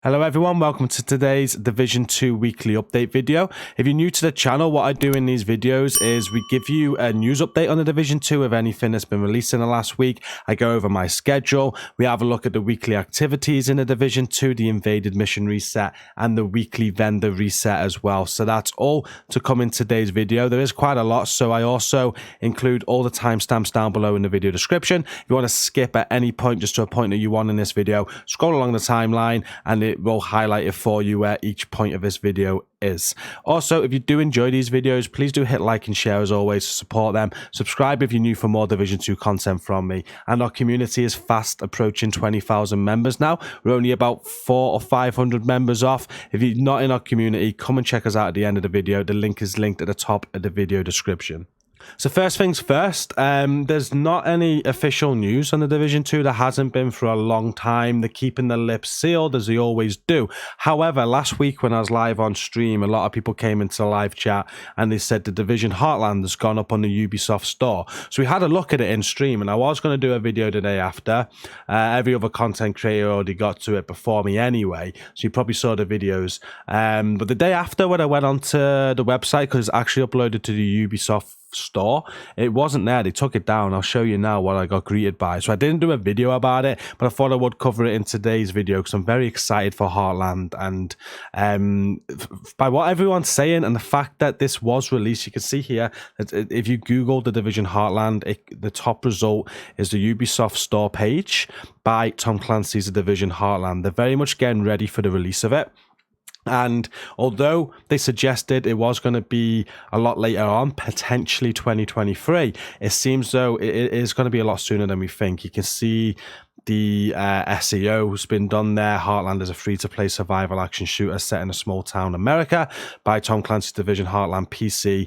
Hello everyone, welcome to today's Division 2 weekly update video. If you're new to the channel, what I do in these videos is we give you a news update on the Division 2 of anything that's been released in the last week. I go over my schedule, we have a look at the weekly activities in the Division 2, the invaded mission reset, and the weekly vendor reset as well. So that's all to come in today's video. There is quite a lot, so I also include all the timestamps down below in the video description. If you want to skip at any point just to a point that you want in this video, scroll along the timeline and it will highlight it for you where each point of this video is. Also, if you do enjoy these videos, please do hit like and share as always to support them. Subscribe if you're new for more Division 2 content from me. And our community is fast approaching 20,000 members now. We're only about 400 or 500 members off. If you're not in our community, come and check us out at the end of the video. The link is linked at the top of the video description. So first things first, there's not any official news on the Division 2. There hasn't been for a long time. They're keeping their lips sealed as they always do. However, last week when I was live on stream, a lot of people came into the live chat and they said the Division Heartland has gone up on the Ubisoft store. So we had a look at it in stream and I was going to do a video the day after. Every other content creator already got to it before me anyway, so you probably saw the videos. But the day after when I went onto the website, because it's actually uploaded to the Ubisoft store, it wasn't there. They took it down. I'll show you now what I got greeted by. So I didn't do a video about it, but I thought I would cover it in today's video because I'm very excited for Heartland. And by what everyone's saying and the fact that this was released, you can see here that if you Google the Division Heartland, the top result is the Ubisoft store page by Tom Clancy's The Division Heartland. They're very much getting ready for the release of it. And although they suggested it was going to be a lot later on, potentially 2023, it seems though it is going to be a lot sooner than we think. You can see the SEO has been done there. Heartland is a free-to-play survival action shooter set in a small town America by Tom Clancy's Division Heartland PC.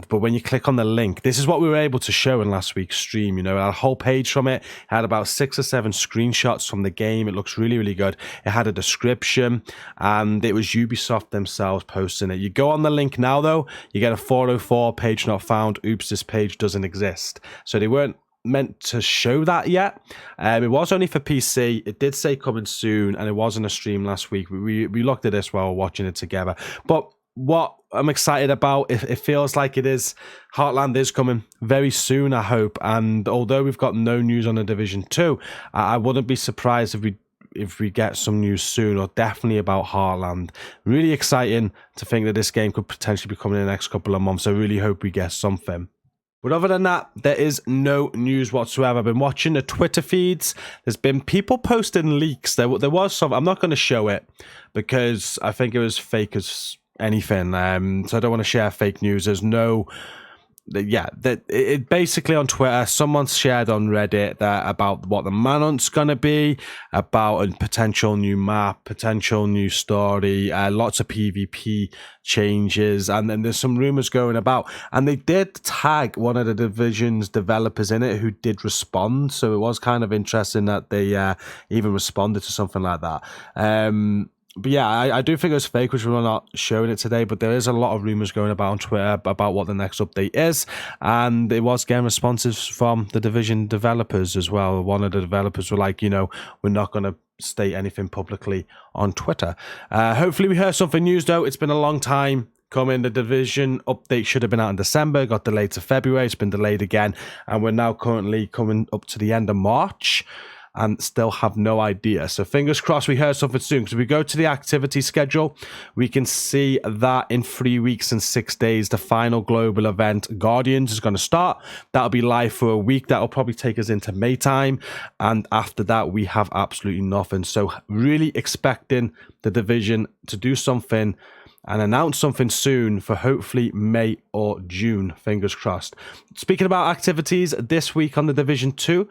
But when you click on the link, this is what we were able to show in last week's stream. You know, a whole page from it had about 6 or 7 screenshots from the game. It looks really, really good. It had a description, and it was Ubisoft themselves posting it. You go on the link now, though, you get a 404 page not found. Oops, this page doesn't exist. So they weren't meant to show that yet. It was only for PC. It did say coming soon, and it was in a stream last week. We looked at this while watching it together. But what I'm excited about, it feels like it is, Heartland is coming very soon, I hope. And although we've got no news on the Division 2, I wouldn't be surprised if we get some news soon, or definitely about Heartland. Really exciting to think that this game could potentially be coming in the next couple of months. I really hope we get something. But other than that, there is no news whatsoever. I've been watching the Twitter feeds. There's been people posting leaks. There was some. I'm not going to show it because I think it was fake as anything. So I don't want to share fake news. There's no... Yeah, it basically on Twitter, someone shared on Reddit that about what the manhunt's gonna be, about a potential new map, potential new story, lots of PvP changes, and then there's some rumors going about. And they did tag one of the Division's developers in it who did respond, so it was kind of interesting that they even responded to something like that. But yeah, I do think it was fake, which we're not showing it today, but there is a lot of rumors going about on Twitter about what the next update is, and it was getting responses from the Division developers as well. One of the developers were like, you know, we're not going to state anything publicly on Twitter. Hopefully we hear something news though. It's been a long time coming. The Division update should have been out in December, got delayed to February, it's been delayed again, and we're now currently coming up to the end of March and still have no idea. So fingers crossed we hear something soon. Because if we go to the activity schedule, we can see that in 3 weeks and 6 days, the final global event, Guardians, is going to start. That'll be live for a week. That'll probably take us into May time. And after that, we have absolutely nothing. So really expecting the Division to do something and announce something soon for hopefully May or June, fingers crossed. Speaking about activities, this week on the Division 2,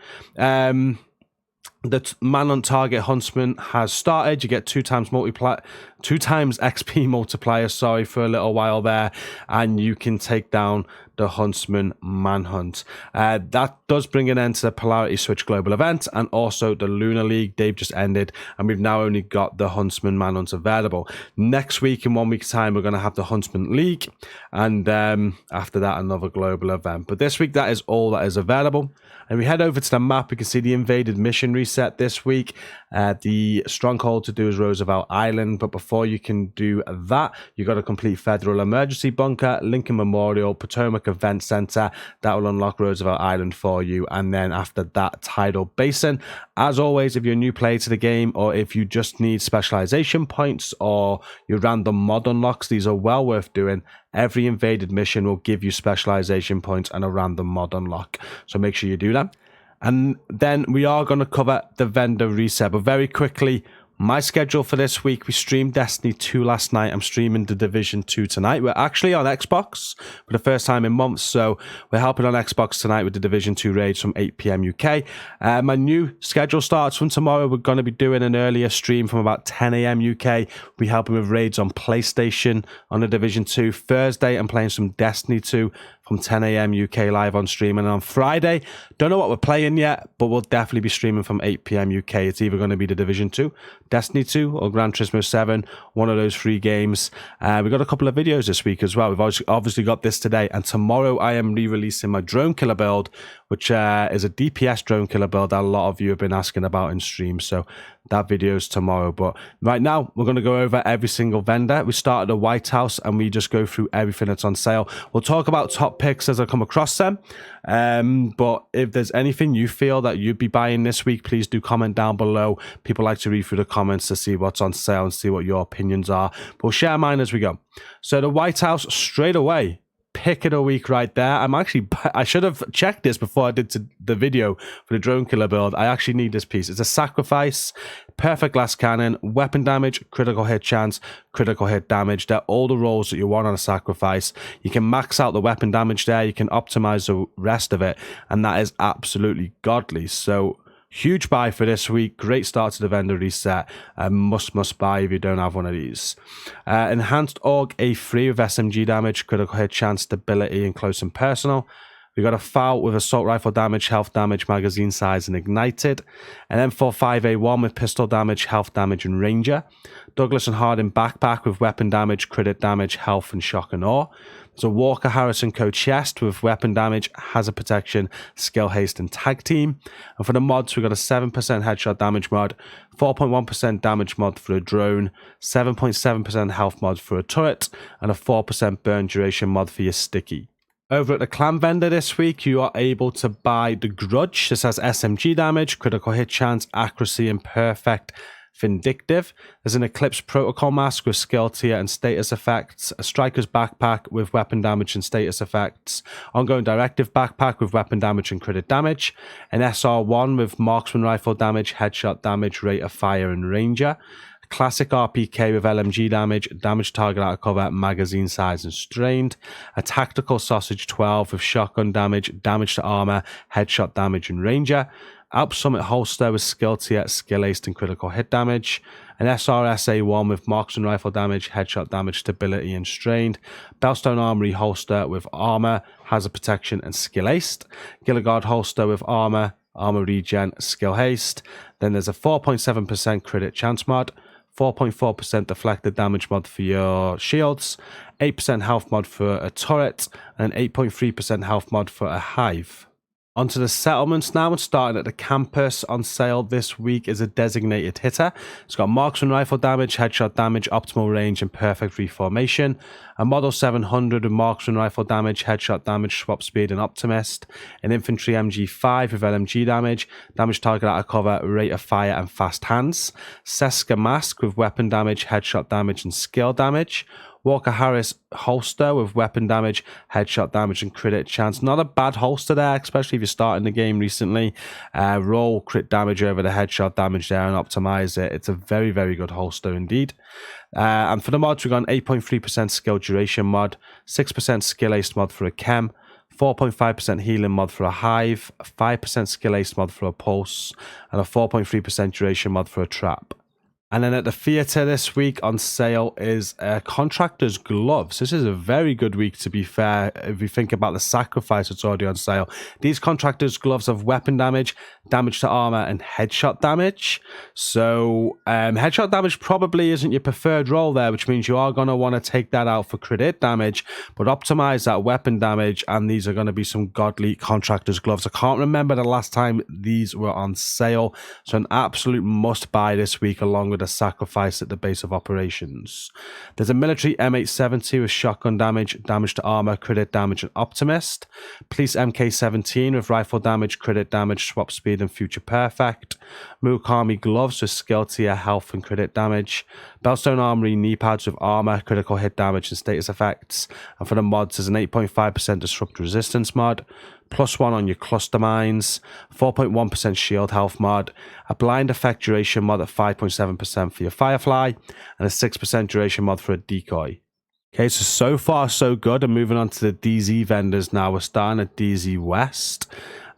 the man on target huntsman has started. You get 2 times XP multiplier, sorry, for a little while there, and you can take down the huntsman manhunt. That does bring an end to the Polarity Switch global event and also the Lunar League. They've just ended, and we've now only got the huntsman manhunt available. Next week, in 1 week's time, we're going to have the huntsman league, and after that, another global event. But this week, that is all that is available. And we head over to the map, we can see the invaded mission reset. reset this week. The stronghold to do is Roosevelt Island, but before you can do that, you got to complete Federal Emergency Bunker, Lincoln Memorial, Potomac Event Center. That will unlock Roosevelt Island for you, and then after that, Tidal Basin. As always, if you're a new player to the game, or if you just need specialization points or your random mod unlocks, these are well worth doing. Every invaded mission will give you specialization points and a random mod unlock, so make sure you do that. And then we are going to cover the vendor reset, but very quickly, my schedule for this week: we streamed Destiny 2 last night. I'm streaming The Division 2 tonight. We're actually on Xbox for the first time in months, so we're helping on Xbox tonight with The Division 2 raids from 8 p.m. UK. My new schedule starts from tomorrow. We're going to be doing an earlier stream from about 10 a.m. UK. We're helping with raids on PlayStation on The Division 2. Thursday, I'm playing some Destiny 2 from 10 a.m. UK live on stream. And on Friday, don't know what we're playing yet, but we'll definitely be streaming from 8 p.m. UK. It's either going to be The Division 2, Destiny 2, or Gran Turismo 7, one of those 3 games. We've got a couple of videos this week as well. We've obviously got this today, and tomorrow I am re-releasing my drone killer build, which is a DPS drone killer build that a lot of you have been asking about in stream. So that video is tomorrow. But right now, we're going to go over every single vendor. We start at the White House and we just go through everything that's on sale. We'll talk about top picks as I come across them. But if there's anything you feel that you'd be buying this week, please do comment down below. People like to read through the comments to see what's on sale and see what your opinions are. But we'll share mine as we go. So the White House, straight away, pick of the week right there. I should have checked this before I did the video for the drone killer build. I actually need this piece. It's a sacrifice, perfect glass cannon, weapon damage, critical hit chance, critical hit damage. They're all the rolls that you want on a sacrifice. You can max out the weapon damage there. You can optimize the rest of it, and that is absolutely godly. So huge buy for this week. Great start to the vendor reset. Must buy if you don't have one of these. Enhanced Org A3 with SMG damage, critical hit chance, stability, and close and personal. We got a FAL with assault rifle damage, health damage, magazine size, and ignited. An M45A1 with pistol damage, health damage, and ranger. Douglas and Hardin backpack with weapon damage, crit damage, health, and shock and awe. There's a Walker Harrison Co chest with weapon damage, hazard protection, skill haste, and tag team. And for the mods, we got a 7% headshot damage mod, 4.1% damage mod for a drone, 7.7% health mod for a turret, and a 4% burn duration mod for your sticky. Over at the clan vendor this week, you are able to buy the Grudge. This has SMG damage, critical hit chance, accuracy, and perfect vindictive. There's an Eclipse protocol mask with skill tier and status effects, a Striker's backpack with weapon damage and status effects, ongoing directive backpack with weapon damage and crit damage, an SR1 with marksman rifle damage, headshot damage, rate of fire, and ranger. Classic RPK with LMG damage, damage target out of cover, magazine size, and strained. A tactical sausage 12 with shotgun damage, damage to armor, headshot damage, and ranger. Alp Summit holster with skill tier, skill aced, and critical hit damage. An SRS A1 with marksman rifle damage, headshot damage, stability, and strained. Bellstone Armory holster with armor, hazard protection, and skill aced. Gilligard holster with armor regen, skill haste. Then there's a 4.7% crit chance mod, 4.4% deflected damage mod for your shields, 8% health mod for a turret, and an 8.3% health mod for a hive. Onto the settlements now, and starting at the campus. On sale this week is a designated hitter. It's got marksman rifle damage, headshot damage, optimal range, and perfect reformation. A Model 700 with marksman rifle damage, headshot damage, swap speed, and optimist. An infantry MG5 with LMG damage, damage target out of cover, rate of fire, and fast hands. Seska mask with weapon damage, headshot damage, and skill damage. Walker Harris holster with weapon damage, headshot damage, and crit chance. Not a bad holster there, especially if you're starting the game recently. Roll crit damage over the headshot damage there and optimize it. It's a very, very good holster indeed. And for the mods, we've got an 8.3% skill duration mod, 6% skill ace mod for a chem, 4.5% healing mod for a hive, 5% skill ace mod for a pulse, and a 4.3% duration mod for a trap. And then at the theatre this week on sale is Contractor's Gloves. This is a very good week, to be fair, if you think about the sacrifice that's already on sale. These Contractor's Gloves have weapon damage, damage to armor, and headshot damage. So headshot damage probably isn't your preferred role there, which means you are going to want to take that out for crit hit damage, but optimize that weapon damage, and these are going to be some godly Contractor's Gloves. I can't remember the last time these were on sale, so an absolute must buy this week along with a sacrifice at the base of operations. There's a military M870 with shotgun damage, damage to armor, crit hit damage, and optimist. Police MK17 with rifle damage, crit hit damage, swap speed, and future perfect. Murakami gloves with skill tier, health, and crit hit damage. Bellstone Armory knee pads with armor, critical hit damage, and status effects. And for the mods, there's an 8.5% disrupt resistance mod, +1 on your cluster mines, 4.1% shield health mod, a blind effect duration mod at 5.7% for your Firefly, and a 6% duration mod for a decoy. Okay, so far so good. I'm moving on to the DZ vendors now. We're starting at DZ West,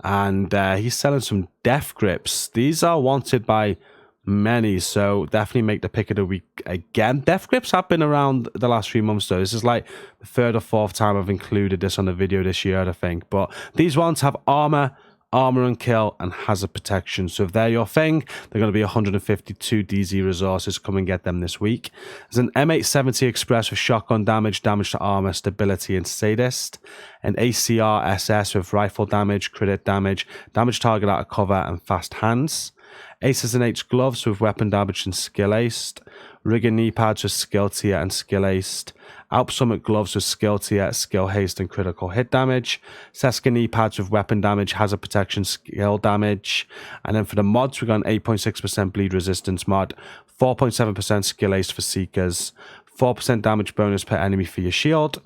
and he's selling some death grips. These are wanted by many, so definitely make the pick of the week again. Death grips have been around the last 3 months though. This is like the 3rd or 4th time I've included this on the video this year, I think. But these ones have armor and kill, and hazard protection. So if they're your thing, they're going to be 152 DZ resources. Come and get them this week. There's an M870 Express with shotgun damage, damage to armor, stability, and sadist. An ACR SS with rifle damage, crit hit damage, damage target out of cover, and fast hands. Aces and H gloves with weapon damage and skill aced. Rigger knee pads with skill tier and skill aced. Alp Summit gloves with skill tier, skill haste, and critical hit damage. Seska knee pads with weapon damage, hazard protection, skill damage. And then for the mods, we've got an 8.6% bleed resistance mod, 4.7% skill haste for seekers, 4% damage bonus per enemy for your shield,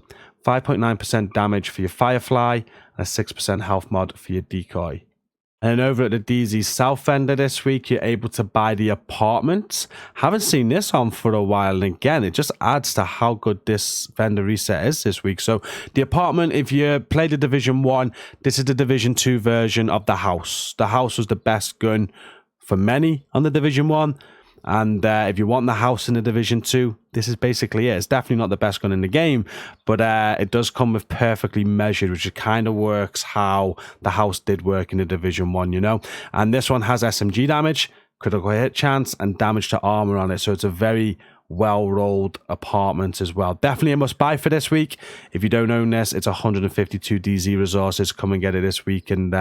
5.9% damage for your Firefly, and a 6% health mod for your decoy. And over at the DZ South vendor this week, you're able to buy the apartment. Haven't seen this on for a while. And again, it just adds to how good this vendor reset is this week. So the apartment, if you play the Division 1, this is the Division 2 version of the house. The house was the best gun for many on the Division 1. And if you want the house in the Division 2, this is basically it. It's definitely not the best gun in the game, but it does come with perfectly measured, which kind of works how the house did work in the Division 1, you know? And this one has SMG damage, critical hit chance, and damage to armor on it. So it's a very well-rolled apartment as well. Definitely a must-buy for this week. If you don't own this, it's 152 DZ resources. Come and get it this week. And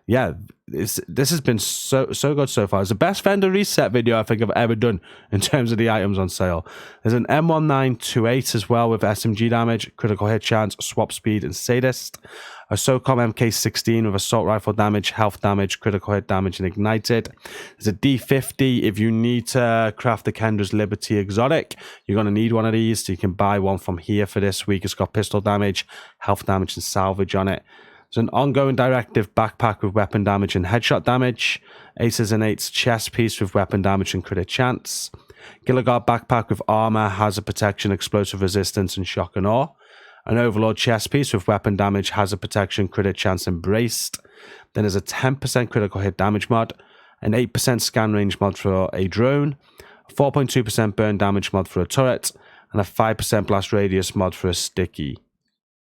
yeah, this has been so good so far. It's the best vendor reset video I think I've ever done in terms of the items on sale. There's an M1928 as well with SMG damage, critical hit chance, swap speed, and sadist. A SOCOM MK16 with assault rifle damage, health damage, critical hit damage, and ignited. There's a D50 if you need to craft the Kendra's Liberty exotic. You're going to need one of these, so you can buy one from here for this week. It's got pistol damage, health damage, and salvage on it. There's an ongoing directive backpack with weapon damage and headshot damage. Aces and Eights chest piece with weapon damage and crit hit chance. Gilligard backpack with armor, hazard protection, explosive resistance, and shock and awe. An Overlord chest piece with weapon damage, hazard protection, crit hit chance, and braced. Then there's a 10% critical hit damage mod, an 8% scan range mod for a drone, a 4.2% burn damage mod for a turret, and a 5% blast radius mod for a sticky.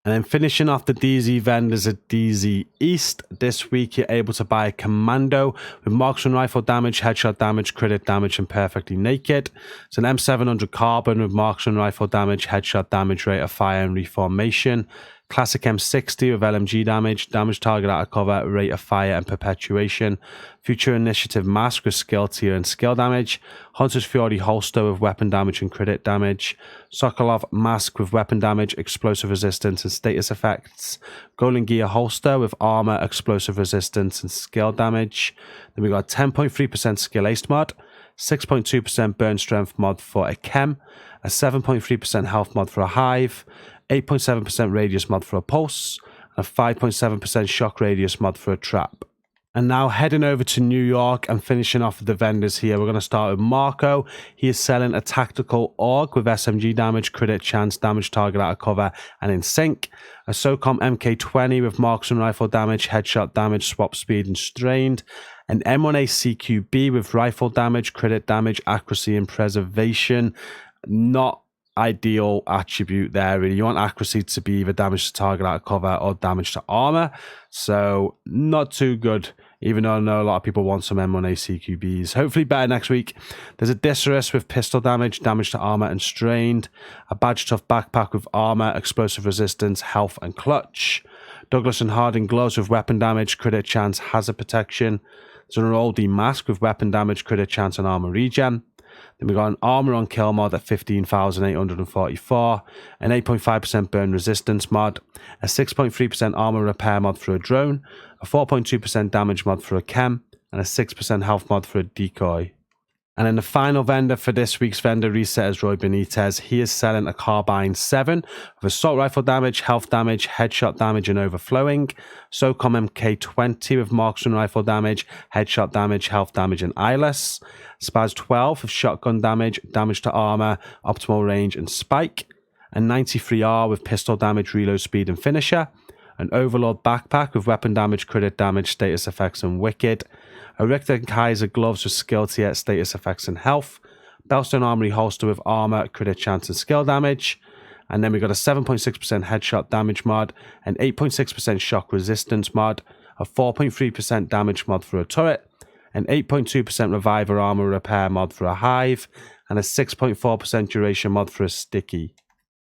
And then finishing off the DZ vendors at DZ East, this week you're able to buy a Commando with marksman rifle damage, headshot damage, crit hit damage, and perfectly naked. It's an M700 Carbon with marksman rifle damage, headshot damage, rate of fire, and reformation. Classic M60 with LMG damage, damage target out of cover, rate of fire, and perpetuation. Future Initiative Mask with skill tier and skill damage. Hunter's Fury holster with weapon damage and crit hit damage. Sokolov Mask with weapon damage, explosive resistance, and status effects. Golden Gear holster with armor, explosive resistance, and skill damage. Then we got 10.3% skill ace mod, 6.2% burn strength mod for a chem, a 7.3% health mod for a hive, 8.7% radius mod for a pulse, and a 5.7% shock radius mod for a trap. And now heading over to New York and finishing off with the vendors here. We're going to start with Marco. He is selling a tactical AUG with SMG damage, crit hit chance, damage target out of cover, and in sync. A SOCOM MK20 with marksman rifle damage, headshot damage, swap speed, and strained. An M1A CQB with rifle damage, crit damage, accuracy, and preservation. Not ideal attribute there, really. You want accuracy to be either damage to target out of cover or damage to armor. So not too good, even though I know a lot of people want some M1A CQBs. Hopefully better next week. There's a Disarus with pistol damage, damage to armor and strained. A Badge Tough backpack with armor, explosive resistance, health and clutch. Douglas and Harding gloves with weapon damage, crit chance, hazard protection. There's an Oldie mask with weapon damage, crit chance and armor regen. Then we got an armor on kill mod at 15,844, an 8.5% burn resistance mod, a 6.3% armor repair mod for a drone, a 4.2% damage mod for a chem, and a 6% health mod for a decoy. And then the final vendor for this week's vendor reset is Roy Benitez. He is selling a Carbine 7 with assault rifle damage, health damage, headshot damage, and overflowing. SOCOM MK20 with marksman rifle damage, headshot damage, health damage, and eyeless. Spaz 12 with shotgun damage, damage to armor, optimal range, and spike. A 93R with pistol damage, reload speed, and finisher. An Overlord backpack with weapon damage, crit damage, status effects, and wicked. A Richter and Kaiser gloves with skill tier, status effects, and health. Bellstone Armory holster with armor, crit chance, and skill damage. And then we got a 7.6% headshot damage mod, an 8.6% shock resistance mod, a 4.3% damage mod for a turret, an 8.2% reviver armor repair mod for a hive, and a 6.4% duration mod for a sticky.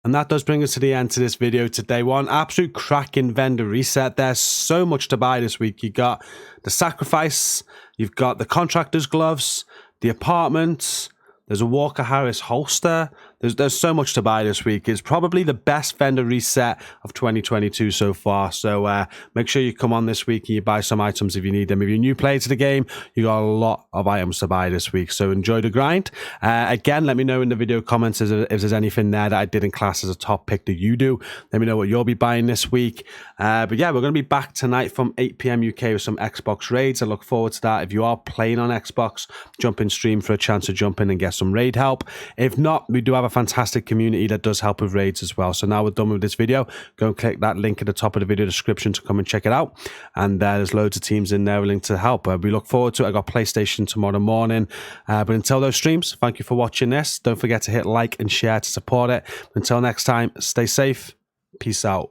And that does bring us to the end to this video today. One absolute cracking vendor reset. There's so much to buy this week. You got the Sacrifice, you've got the Contractor's gloves, the Apartments, there's a Walker Harris holster. There's so much to buy this week. It's probably the best vendor reset of 2022 so far. So make sure you come on this week and you buy some items if you need them. If you're a new player to the game, you got a lot of items to buy this week. So enjoy the grind. Again, let me know in the video comments if there's anything there that I did in class as a top pick that you do. Let me know what you'll be buying this week. But yeah, we're going to be back tonight from 8 p.m. UK with some Xbox raids. I look forward to that. If you are playing on Xbox, jump in stream for a chance to jump in and get some raid help. If not, we do have a fantastic community that does help with raids as well. So now we're done with this video, go and click that link at the top of the video description to come and check it out. And there's loads of teams in there willing to help. We look forward to it. I got PlayStation tomorrow morning. But until those streams, thank you for watching this. Don't forget to hit like and share to support it. Until next time, stay safe. Peace out.